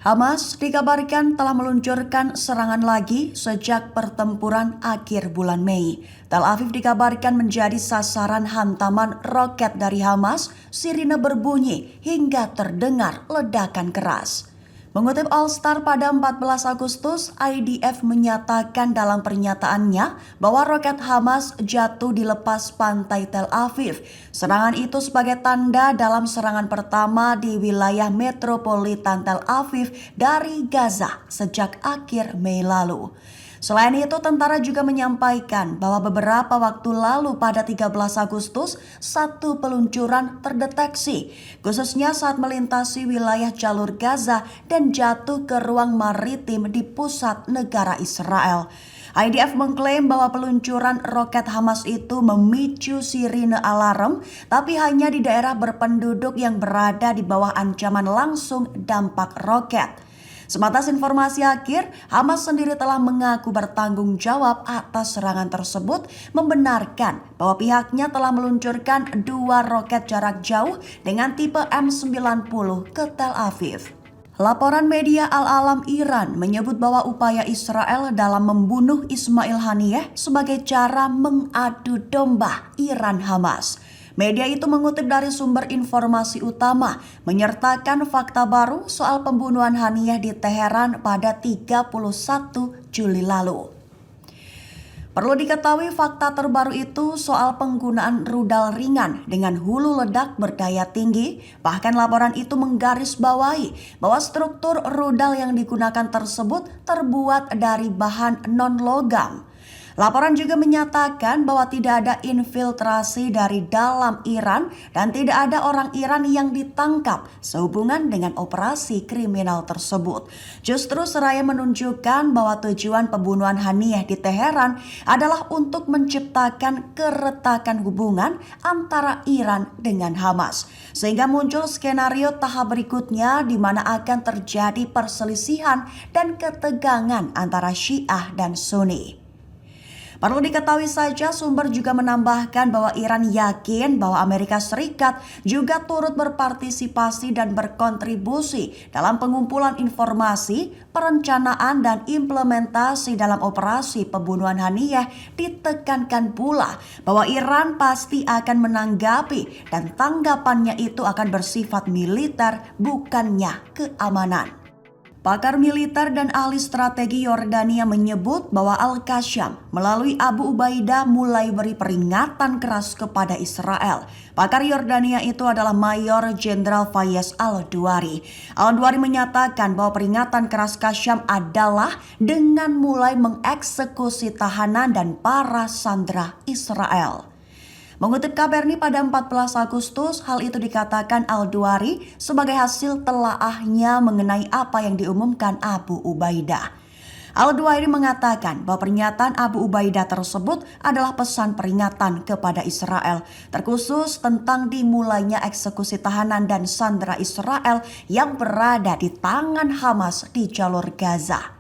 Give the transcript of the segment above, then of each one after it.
Hamas dikabarkan telah meluncurkan serangan lagi sejak pertempuran akhir bulan Mei. Tel Aviv dikabarkan menjadi sasaran hantaman roket dari Hamas. Sirine berbunyi hingga terdengar ledakan keras. Mengutip All Star pada 14 Agustus, IDF menyatakan dalam pernyataannya bahwa roket Hamas jatuh di lepas pantai Tel Aviv. Serangan itu sebagai tanda dalam serangan pertama di wilayah metropolitan Tel Aviv dari Gaza sejak akhir Mei lalu. Selain itu, tentara juga menyampaikan bahwa beberapa waktu lalu pada 13 Agustus, satu peluncuran terdeteksi, khususnya saat melintasi wilayah jalur Gaza dan jatuh ke ruang maritim di pusat negara Israel. IDF mengklaim bahwa peluncuran roket Hamas itu memicu sirine alarm, tapi hanya di daerah berpenduduk yang berada di bawah ancaman langsung dampak roket. Sebatas informasi akhir, Hamas sendiri telah mengaku bertanggung jawab atas serangan tersebut, membenarkan bahwa pihaknya telah meluncurkan 2 roket jarak jauh dengan tipe M90 ke Tel Aviv. Laporan media Al-Alam Iran menyebut bahwa upaya Israel dalam membunuh Ismail Haniyeh sebagai cara mengadu domba Iran-Hamas. Media itu mengutip dari sumber informasi utama, menyertakan fakta baru soal pembunuhan Haniyeh di Teheran pada 31 Juli lalu. Perlu diketahui fakta terbaru itu soal penggunaan rudal ringan dengan hulu ledak berdaya tinggi. Bahkan laporan itu menggarisbawahi bahwa struktur rudal yang digunakan tersebut terbuat dari bahan non-logam. Laporan juga menyatakan bahwa tidak ada infiltrasi dari dalam Iran dan tidak ada orang Iran yang ditangkap sehubungan dengan operasi kriminal tersebut. Justru seraya menunjukkan bahwa tujuan pembunuhan Haniyeh di Teheran adalah untuk menciptakan keretakan hubungan antara Iran dengan Hamas. Sehingga muncul skenario tahap berikutnya di mana akan terjadi perselisihan dan ketegangan antara Syiah dan Sunni. Perlu diketahui saja, sumber juga menambahkan bahwa Iran yakin bahwa Amerika Serikat juga turut berpartisipasi dan berkontribusi dalam pengumpulan informasi, perencanaan dan implementasi dalam operasi pembunuhan Haniyeh. Ditekankan pula bahwa Iran pasti akan menanggapi dan tanggapannya itu akan bersifat militer, bukannya keamanan. Pakar militer dan ahli strategi Yordania menyebut bahwa Al-Qassam melalui Abu Ubaidah mulai beri peringatan keras kepada Israel. Pakar Yordania itu adalah Mayor Jenderal Fayez Al-Duwari. Al-Duwari menyatakan bahwa peringatan keras Qassam adalah dengan mulai mengeksekusi tahanan dan para sandera Israel. Mengutip Kabarni pada 14 Agustus, hal itu dikatakan Al-Duwari sebagai hasil telaahnya mengenai apa yang diumumkan Abu Ubaidah. Al-Duwari mengatakan bahwa pernyataan Abu Ubaidah tersebut adalah pesan peringatan kepada Israel, terkhusus tentang dimulainya eksekusi tahanan dan sandera Israel yang berada di tangan Hamas di jalur Gaza.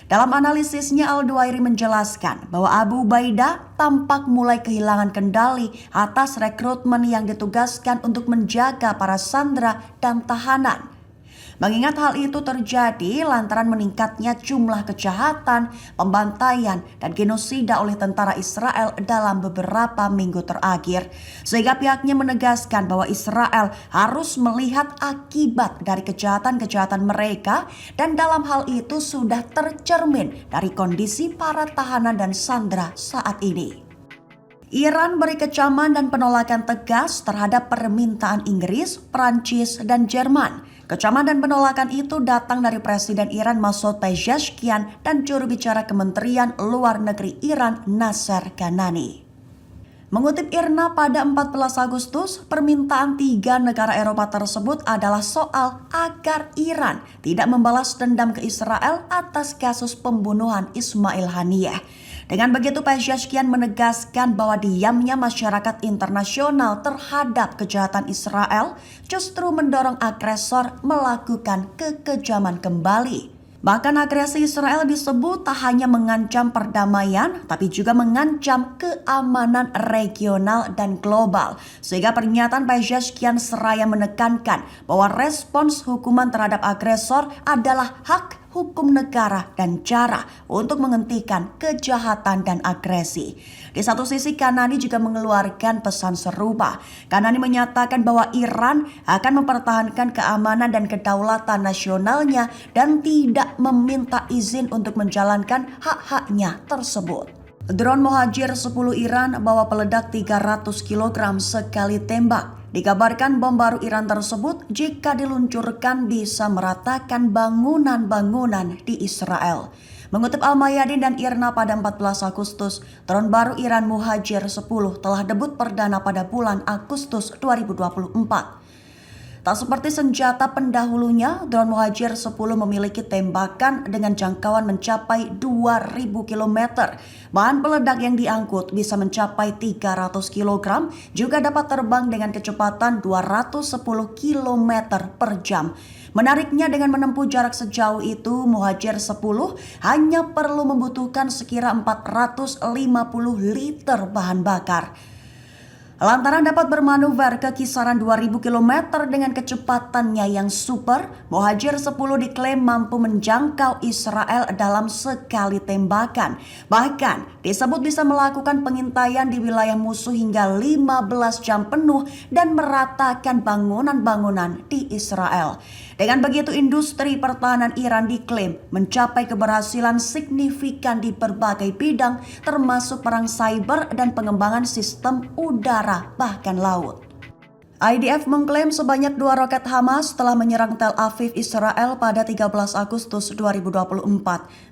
Dalam analisisnya, Al-Duwari menjelaskan bahwa Abu Ubaidah tampak mulai kehilangan kendali atas rekrutmen yang ditugaskan untuk menjaga para sandera dan tahanan. Mengingat hal itu terjadi lantaran meningkatnya jumlah kejahatan, pembantaian, dan genosida oleh tentara Israel dalam beberapa minggu terakhir. Sehingga pihaknya menegaskan bahwa Israel harus melihat akibat dari kejahatan-kejahatan mereka dan dalam hal itu sudah tercermin dari kondisi para tahanan dan sandera saat ini. Iran beri kecaman dan penolakan tegas terhadap permintaan Inggris, Prancis, dan Jerman. Kecaman dan penolakan itu datang dari Presiden Iran Masoud Pezeshkian dan juru bicara Kementerian Luar Negeri Iran Nasser Kanani. Mengutip IRNA pada 14 Agustus, permintaan 3 negara Eropa tersebut adalah soal agar Iran tidak membalas dendam ke Israel atas kasus pembunuhan Ismail Haniyeh. Dengan begitu, Pezeshkian menegaskan bahwa diamnya masyarakat internasional terhadap kejahatan Israel justru mendorong agresor melakukan kekejaman kembali. Bahkan agresi Israel disebut tak hanya mengancam perdamaian, tapi juga mengancam keamanan regional dan global. Sehingga pernyataan Pezeshkian seraya menekankan bahwa respons hukuman terhadap agresor adalah hak hukum negara dan cara untuk menghentikan kejahatan dan agresi. Di satu sisi, Kanani juga mengeluarkan pesan serupa. Kanani menyatakan bahwa Iran akan mempertahankan keamanan dan kedaulatan nasionalnya dan tidak meminta izin untuk menjalankan hak-haknya tersebut. Drone Mohajer 10 Iran bawa peledak 300 kg sekali tembak. Dikabarkan bom baru Iran tersebut jika diluncurkan bisa meratakan bangunan-bangunan di Israel. Mengutip Al-Mayadin dan IRNA pada 14 Agustus, drone baru Iran Mohajer 10 telah debut perdana pada bulan Agustus 2024. Tak seperti senjata pendahulunya, drone Mohajer 10 memiliki tembakan dengan jangkauan mencapai 2.000 km. Bahan peledak yang diangkut bisa mencapai 300 kg, juga dapat terbang dengan kecepatan 210 km per jam. Menariknya, dengan menempuh jarak sejauh itu, Mohajer 10 hanya perlu membutuhkan sekira 450 liter bahan bakar. Lantaran dapat bermanuver ke kisaran 2.000 km dengan kecepatannya yang super, Mohajer 10 diklaim mampu menjangkau Israel dalam sekali tembakan. Bahkan disebut bisa melakukan pengintaian di wilayah musuh hingga 15 jam penuh dan meratakan bangunan-bangunan di Israel. Dengan begitu, industri pertahanan Iran diklaim mencapai keberhasilan signifikan di berbagai bidang, termasuk perang cyber dan pengembangan sistem udara bahkan laut. IDF mengklaim sebanyak 2 roket Hamas telah menyerang Tel Aviv, Israel pada 13 Agustus 2024.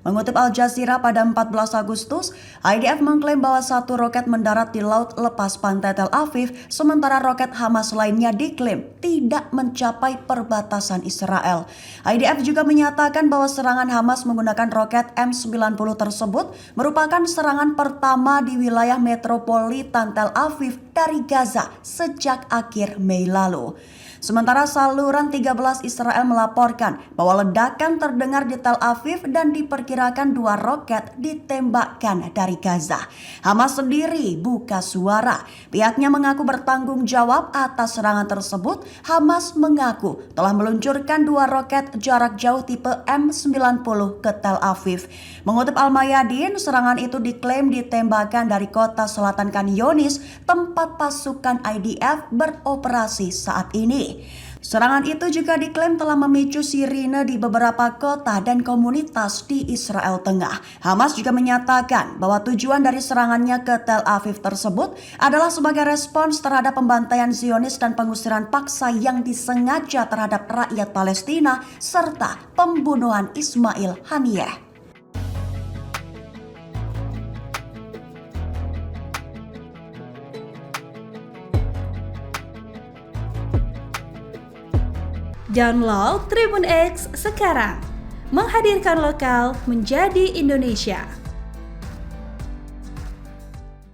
Mengutip Al Jazeera pada 14 Agustus, IDF mengklaim bahwa 1 roket mendarat di laut lepas pantai Tel Aviv, sementara roket Hamas lainnya diklaim tidak mencapai perbatasan Israel. IDF juga menyatakan bahwa serangan Hamas menggunakan roket M90 tersebut merupakan serangan pertama di wilayah metropolitan Tel Aviv dari Gaza sejak akhir Mei lalu. Sementara saluran 13 Israel melaporkan bahwa ledakan terdengar di Tel Aviv dan diperkirakan 2 roket ditembakkan dari Gaza. Hamas sendiri buka suara. Pihaknya mengaku bertanggung jawab atas serangan tersebut. Hamas mengaku telah meluncurkan 2 roket jarak jauh tipe M90 ke Tel Aviv. Mengutip Al-Mayadin, serangan itu diklaim ditembakkan dari kota selatan Khan Yunis, tempat pasukan IDF beroperasi saat ini. Serangan itu juga diklaim telah memicu sirine di beberapa kota dan komunitas di Israel Tengah. Hamas juga menyatakan bahwa tujuan dari serangannya ke Tel Aviv tersebut adalah sebagai respons terhadap pembantaian Zionis dan pengusiran paksa yang disengaja terhadap rakyat Palestina serta pembunuhan Ismail Haniyeh. Download Tribun X sekarang, menghadirkan lokal menjadi Indonesia.